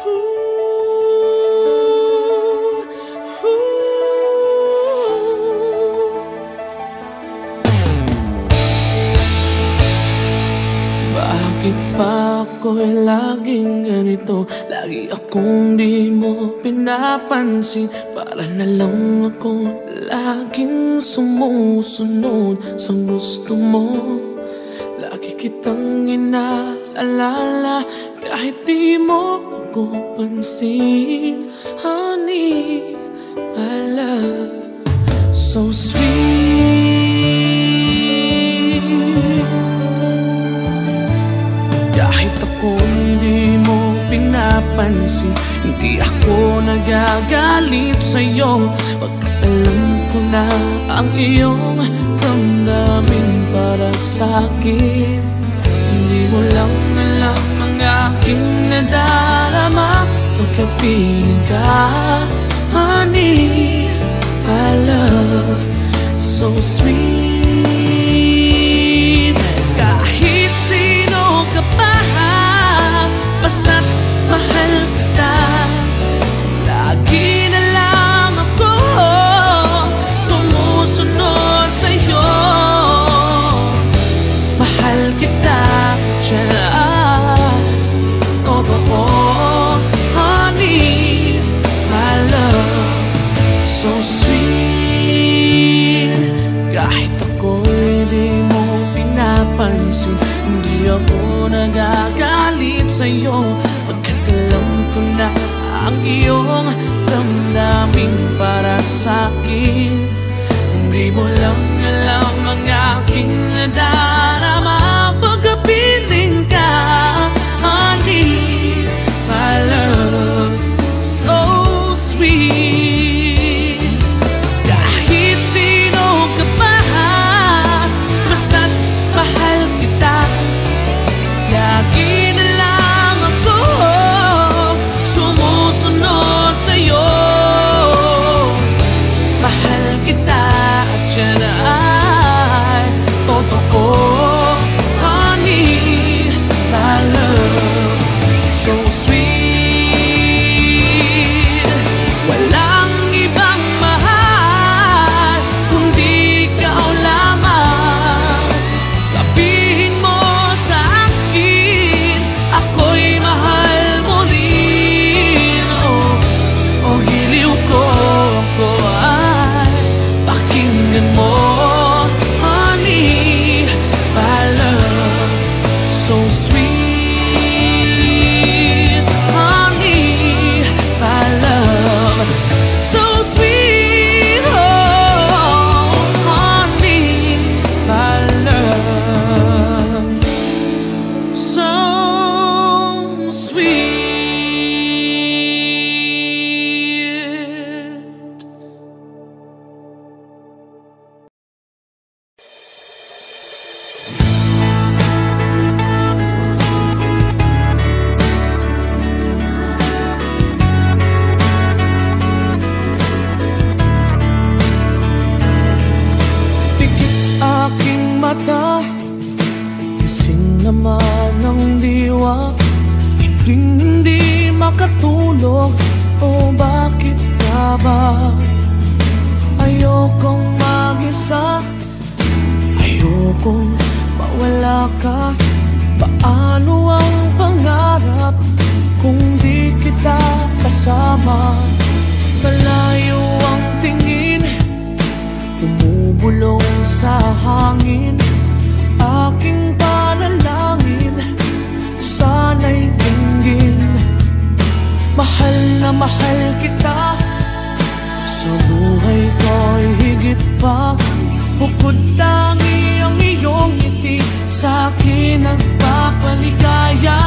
Bakit pa ako'y laging ganito? Lagi akong di mo pinapansin. Para na lang ako laging sumusunod sa gusto mo. Lagi kitang inaalala kahit di mo ako pansin. Honey, my love, so sweet. Kahit ako hindi mo pinapansin, hindi ako nagagalit sa'yo. Pagkat alam ko na ang iyong damdamin para sa'kin. Hindi mo lang alam ang aking nadarama pagkapiling ka. Honey, my love, so sweet. Kahit sino ka pa, basta't mahal kita. Lagi na lang ako sumusunod sa'yo. Mahal kita, tiyan, totoo. Honey, my love, so sweet. Kahit ako'y di mo pinapansin, hindi ako nagagalit sa'yo. Pagkat alam ko na ang iyong damdamin para sa'kin. Hindi mo lang alam ang aking nadarama pagkapiling ka. Honey, my love, so sweet. Kahit sino ka pa, basta't mahal kita. Lagi na lang ako sumusunod sa'yo. Mahal kita at yan ay totoo. Honey, my love, so sweet. Walang ibang mahal kundi ikaw lamang. Sabihin mo sa akin, ako'y mahal mo rin. Oh, hiliw ko, ako ay pakinggan mo. Honey, my love, so sweet. Honey, my love, so sweet. Oh, honey, my love, so sweet. Pikit aking mata, gising naman ng diwa. Hindi makatulog, o bakit ka ba? Ayokong mag-isa, ayokong mawala ka. Paano ang pangarap kung di kita kasama? Malayo ang tingin, bumubulong sa hangin. Aking panalangin, sana'y dinggin. Mahal na mahal kita, sa buhay ko'y higit pa. Bukod tangi ang iyong ngiti, sa'kin nagpapaligaya.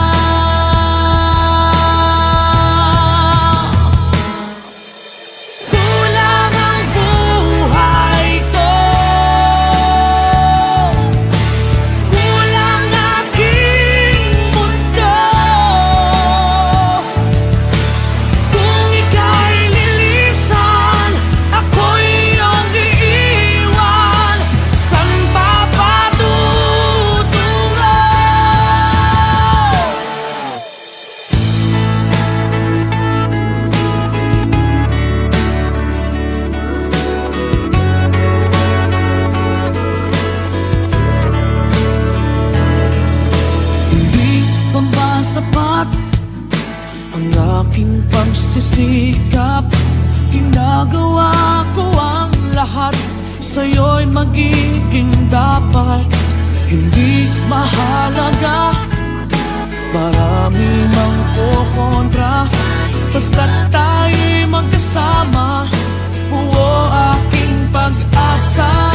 ang aking pagsisikap. Ginagawa ko ang lahat, sa'yo'y magiging dapat. Hindi mahalaga, marami mang kukontra, basta't tayo'y magkasama, buo aking pag-asa.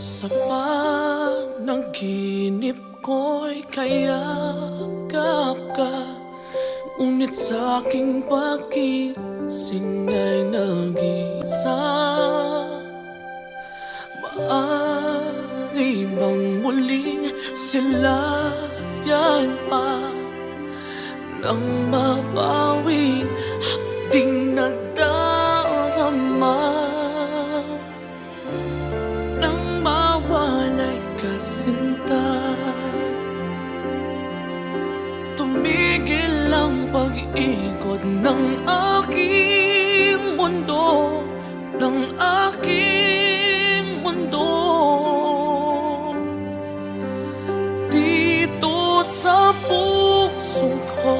Sa panaginip ko'y kayakap ka, ngunit sa'king pagising ay nag-isa. Maaari bang muling silayan pa nang mabawing hapding nadarama? Sinta, tumigil ang pag-ikot ng aking mundo, ng aking mundo. Dito sa puso ko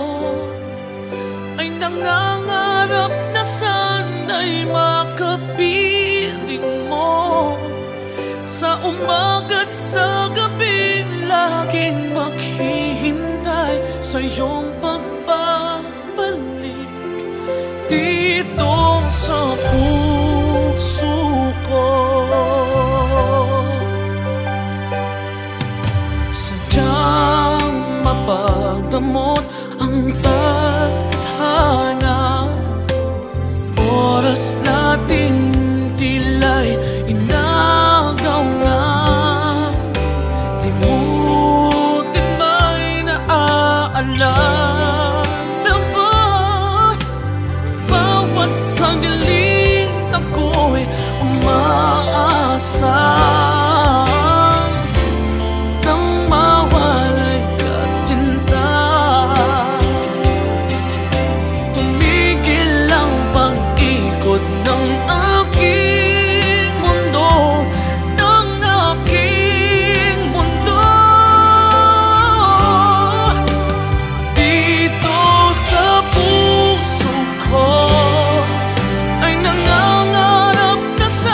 ay nangangarap na sana'y makapiling mo. Sa umaga't sa gabi, laging maghihintay sa iyong pagbabalik. Dito sa puso ko, sadyang mapagdamot ang tadhana. Oras natin tila'y inagaw na. Limutin ba'y naaalala ba? Bawat sandali ako'y umaasa nang mawalay ka, sinta. Tumigil ang pag-ikot ng aking mundo, ng aking mundo. Dito sa puso ko ay nangangarap na sa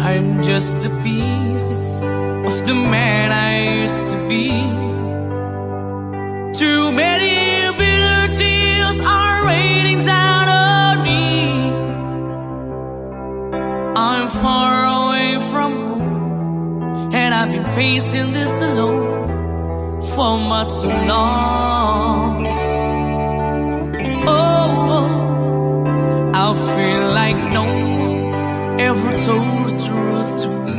I'm just the pieces of the man I used to be. Too many bitter tears are raining down on me. I'm far away from home, and I've been facing this alone for much too long. Oh, I feel like no one ever told the truth to me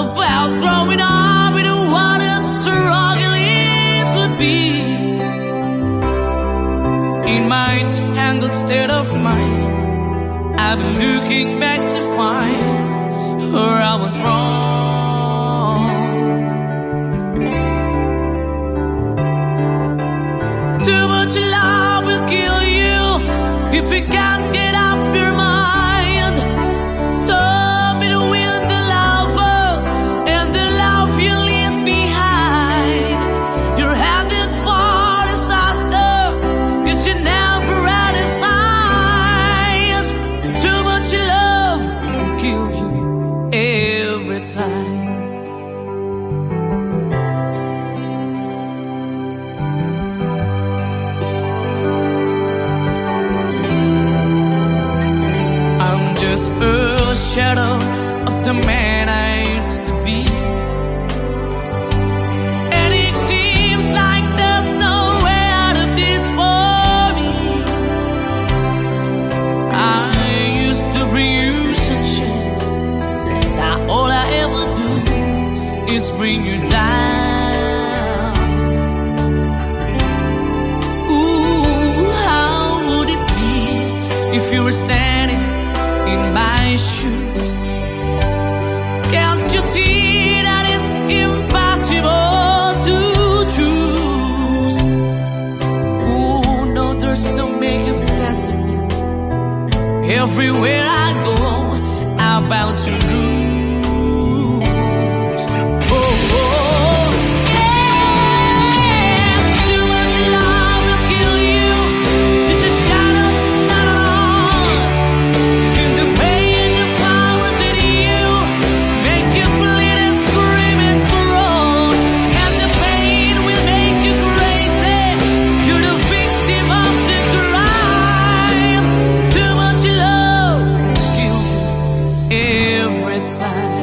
about growing up in what a struggle it would be. In my tangled state of mind, I've been looking back to find where I went wrong. Too much love will kill you if you can't get up your mind. So between the lover and the love you leave behind, you're headed for disaster, 'cause you never had a signs. Too much love will kill you every time. A shadow of the man I used to be, and it seems like there's no way out of this for me. I used to bring you sunshine, now all I ever do is bring you down. Ooh, how would it be if you were standing in my shoes? Can't you see that it's impossible to choose? Ooh, no, there's no making sense of me. Everywhere I go, I'm bound to lose. Oh, oh, yeah. Too much love will kill you. Just a shadow's not alone. In the pain, the powers in you make you bleed and scream and groan, and the pain will make you crazy. You're the victim of the crime. Too much love will kill you every time.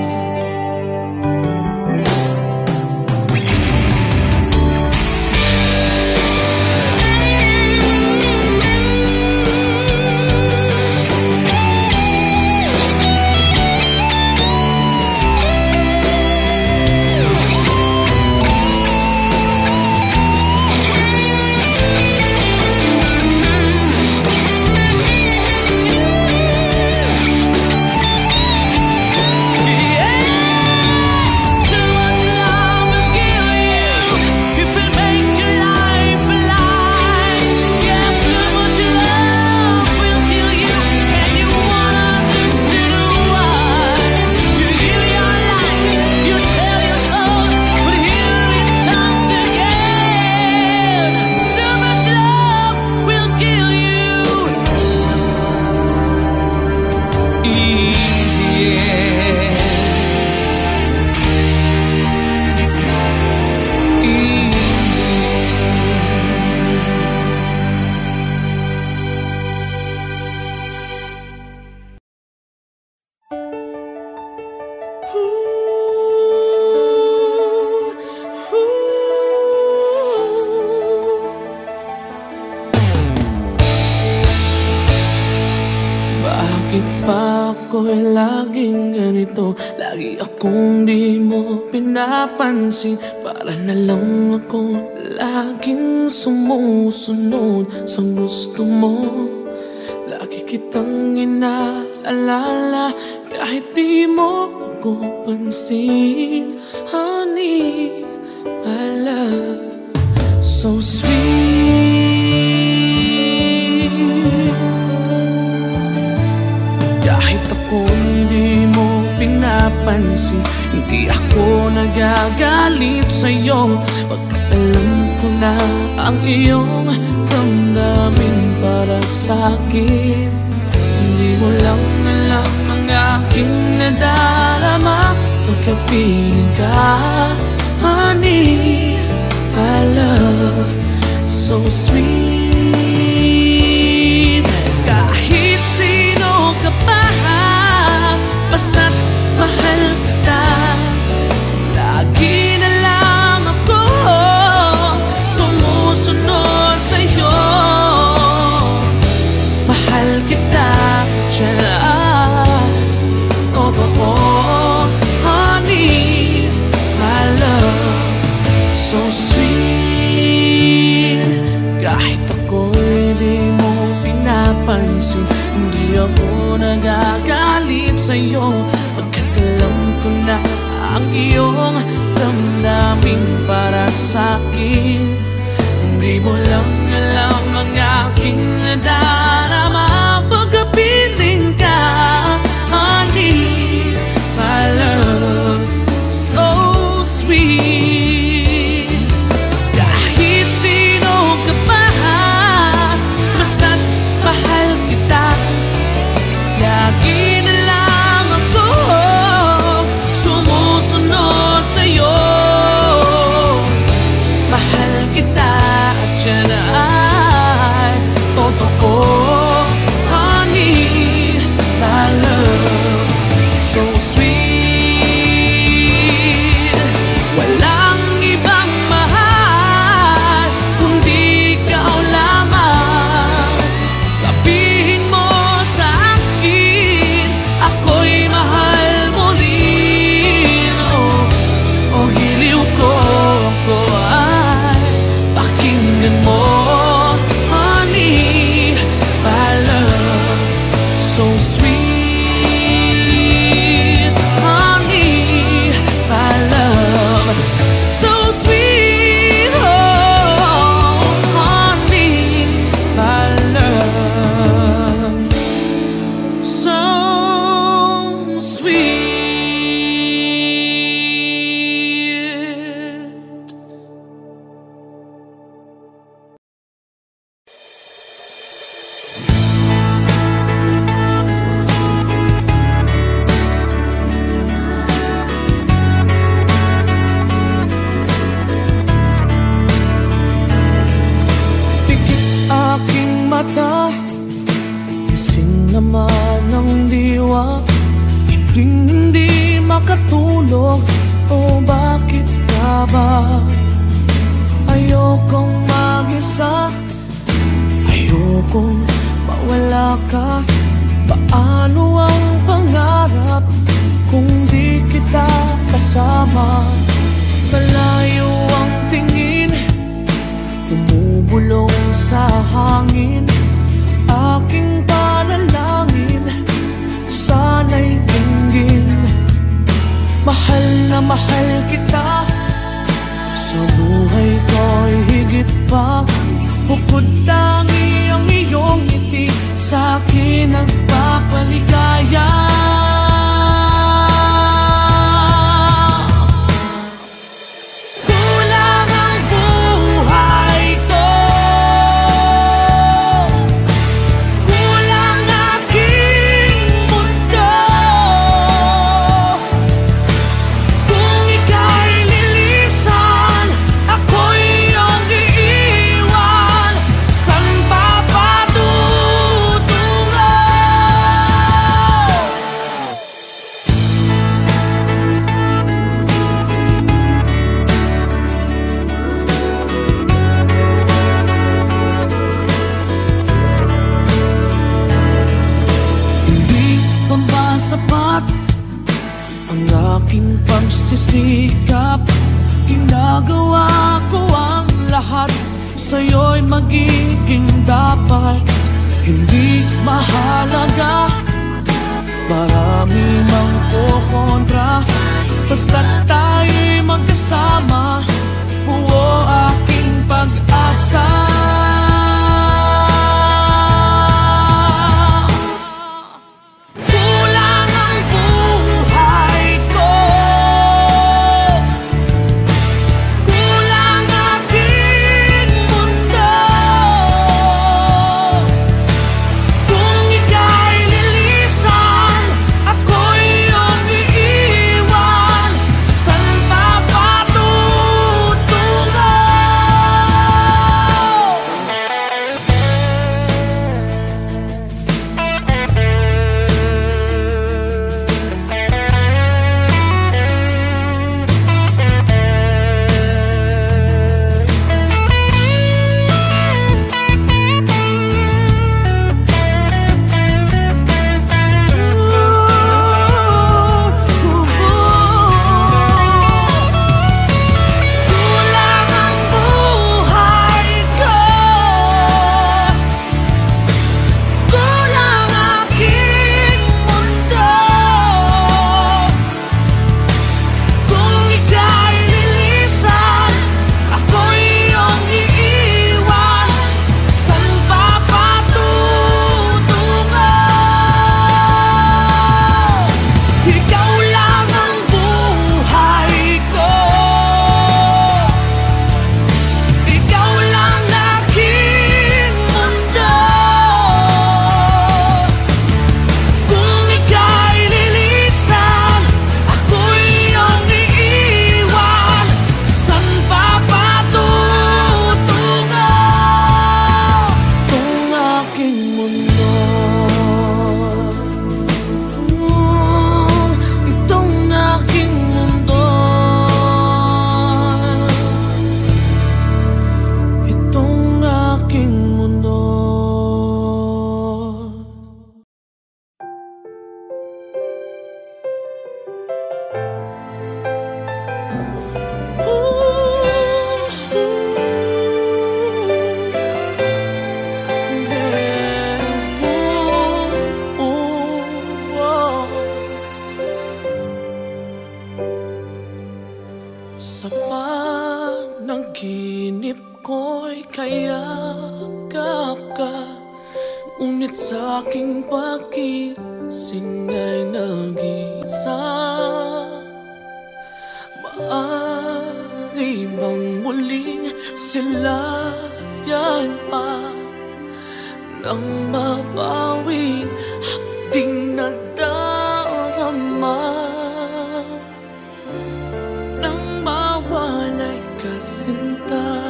Bakit ba ako'y laging ganito? Lagi akong di mo pinapansin. Para na lang ako laging sumusunod sa gusto mo. Lagi kitang inaalala kahit di mo ako pansin. Honey, my love, so sweet. Kahit ako'y di mo pinapansin, hindi ako nagagalit sa'yo. Pagkat alam ko na ang iyong damdamin para sa'kin. Hindi mo lang alam ang piling ka, honey, my love, so sweet. Kahit sino ka pa, basta't mahal kita, lagi na lang ako sumusunod sa'yo. Mahal kita, totoo, honey, my love, so sweet. Kahit ako'y di mo pinapansin, hindi ako nagagalit sa'yo, pagkat alam ko na ang iyong damdamin para sa'kin. Hindi mo lang alam ang aking nadarama pagkapiling ka, honey, my love, so sweet. Kahit sino ka pa, basta't mahal kita, lagi na lang ako sumusunod sa'yo. Mahal kita at yan ay totoo, honey, my love, so sweet. Walang ibang mahal kundi ikaw lamang. Sabihin mo sa akin, ako'y mahal mo rin. Oh, hiliw ko, ako ay pakinggan mo, honey, my love, so sweet, honey, my love, so sweet, oh, honey, my love, so sweet. Pikit aking mata, gising naman ng diwa, hindi makatulog, o bakit ka ba? Ayokong mag-isa, ayokong mawala ka. Paano ang pangarap kung di kita kasama? Malayo ang tingin, bumubulong sa hangin. Aking panalangin, sana'y dinggin. Mahal na mahal kita, sa buhay ko'y higit pa. Bukod tangi ang iyong ngiti, sa'kin nagpapaligaya. Kulang ang buhay ko, kulang aking mundo, kung ika'y lilisan, ako'y iyong iiwan. San ba patutungo? Hindi pa ba sapat ang aking pagsisikap? Ginagawa ko ang lahat, sa'yo'y magiging dapat. Hindi mahalaga, marami mang kukontra, basta't tayo'y magkasama, buo aking pag-asa. Kulang ang buhay ko, kulang aking mundo, kung ika'y lilisan, ako'y iyong iiwan. masilayan pa nang mabawing hapding nadarama, nang mawalay ka sinta.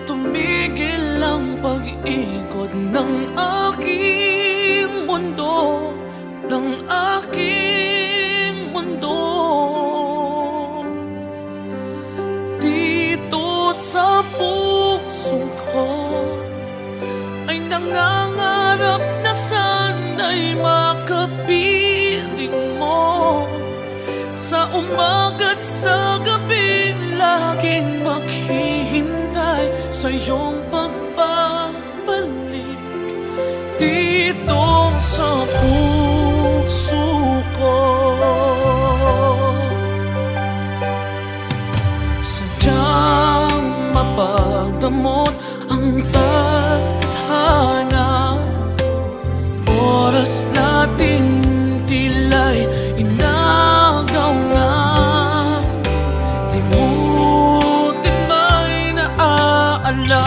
Tumigil ang pag-ikot ng aking mundo, ng aking mundo. Dito sa puso ko ay nangangarap na sana'y makapiling mo. Sa umaga't sa gabi laging maghihintay sa iyong pagbabalik dito sa puso ko. Sadyang mapagdamot ang tadhana, oras natin tila'y inagaw na. Limutin ba'y naaalala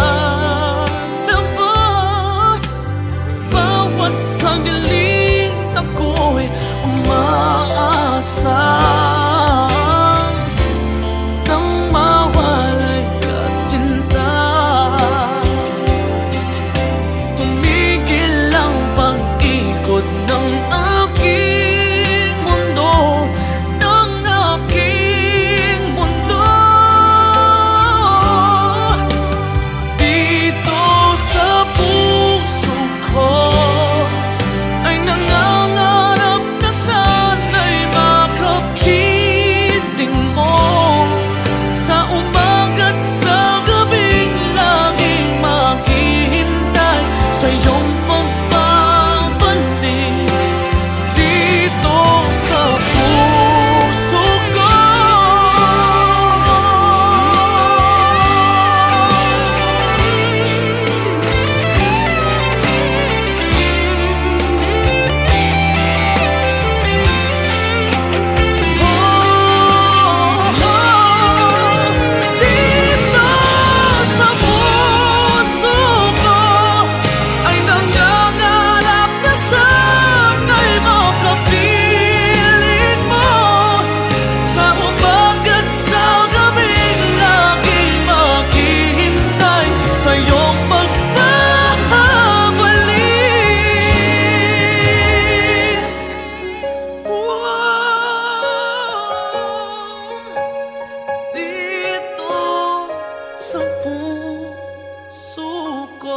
ba? Bawat sandaling ako'y umaasa nang mawalay ka sinta. Tumigil ang pag-ikot ng aking mundo, ng aking mundo. Dito sa puso ko ay nangangarap na sana'y makapiling mo. Sa umaga't sa gabing laging maghihintay sa iyong pagbabalik dito sa puso ko. Dito sa puso ko ay nangangarap na sana'y makapiling mo. Sa umaga't sa gabing laging maghihintay sa iyong pagbabalik. Dito sa puso ko.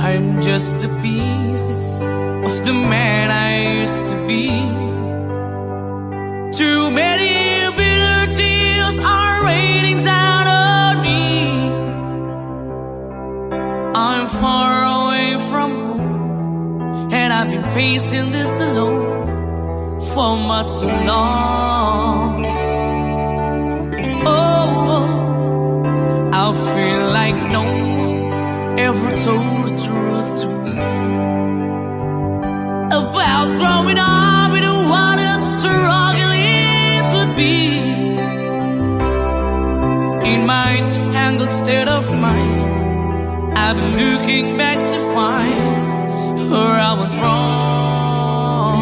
I'm just the pieces of the man I used to be. Too many bitter tears are raining down on me. I'm far away from home, and I've been facing this alone for much too long. Oh, I feel like no one ever told the truth to me about growing up in what a struggle it would be. In my tangled state of mind, I've been looking back to find where I went wrong.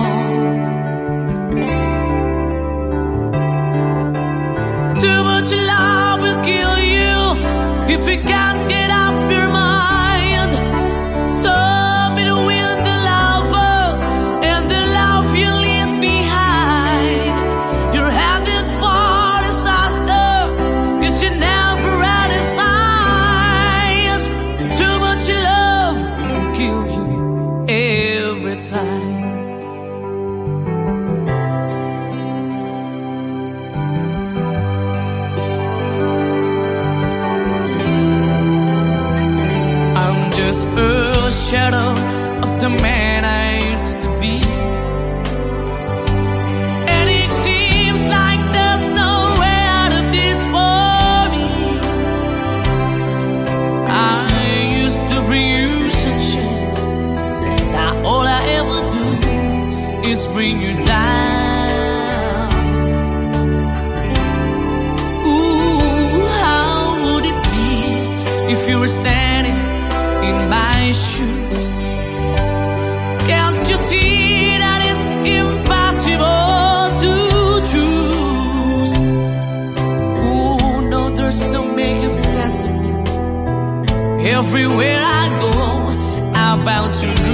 Too much love will kill you if you can't get up your mind. So between the lover and the love you leave behind, you're headed for disaster, 'cause you never had a signs. Too much love will kill you every time. A shadow of the man I used to be, and were standing in my shoes. Can't you see that it's impossible to choose? Oh no, there's no making sense of me. Everywhere I go, I'm bound to lose.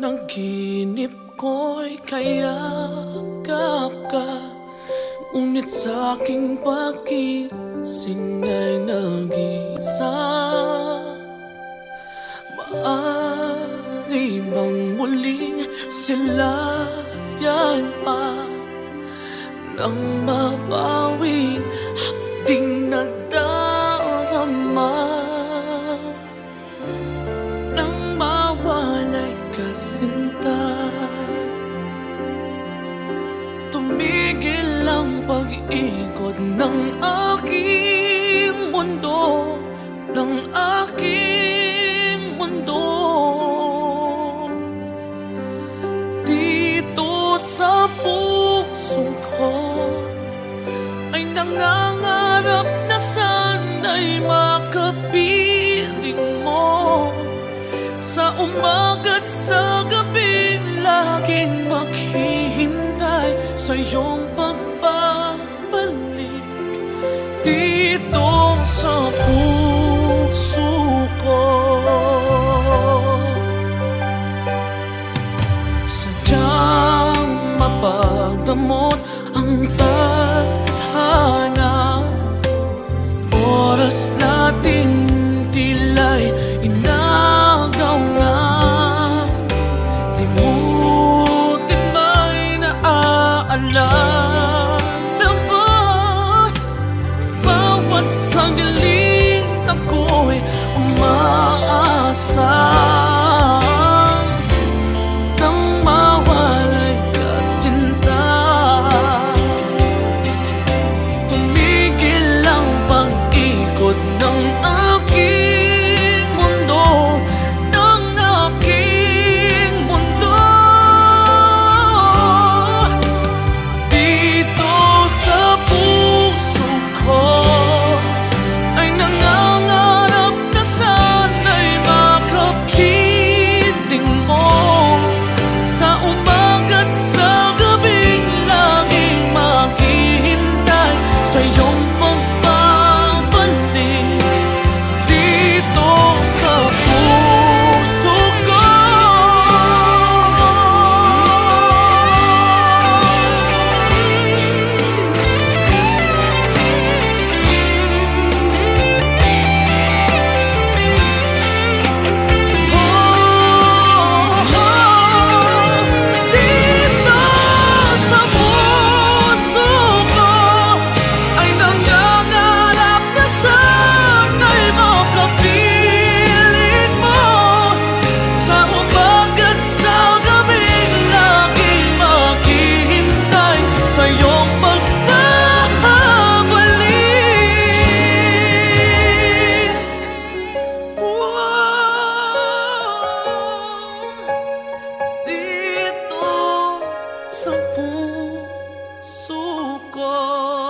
Panaginip ko'y kayakap ka, ngunit sa'king pagising ay nag-isa. Maaari bang muling silayan pa nang mabawi hapding nadarama? Nang mawalay ka sinta, tumigil ang pag-ikot ng aking mundo, ng aking mundo. Dito sa puso nangangarap na sana'y makapiling mo. Sa umaga't sa gabi, laging maghihintay sa iyong pagbabalik dito sa puso ko. Sadyang mapagdamot ang tadhana, oras natin tila'y inagaw na. Limutin ba'y naaalala ba? Bawat sandaling ako'y umaasa nang mawalay ka, sinta. Tumigil ang pag-ikot ng aking mundo, ng aking mundo. Dito sa puso ko ay nangangarap na sana'y makapiling mo. Sa umaga't sa gabing laging maghihintay sa iyong pagbabalik dito sa puso ko. Dito sa puso ko ay nangangarap na sana'y makapiling mo. Sa umaga't sa gabing laging maghihintay sa iyong pagbabalik. Dito sa puso ko.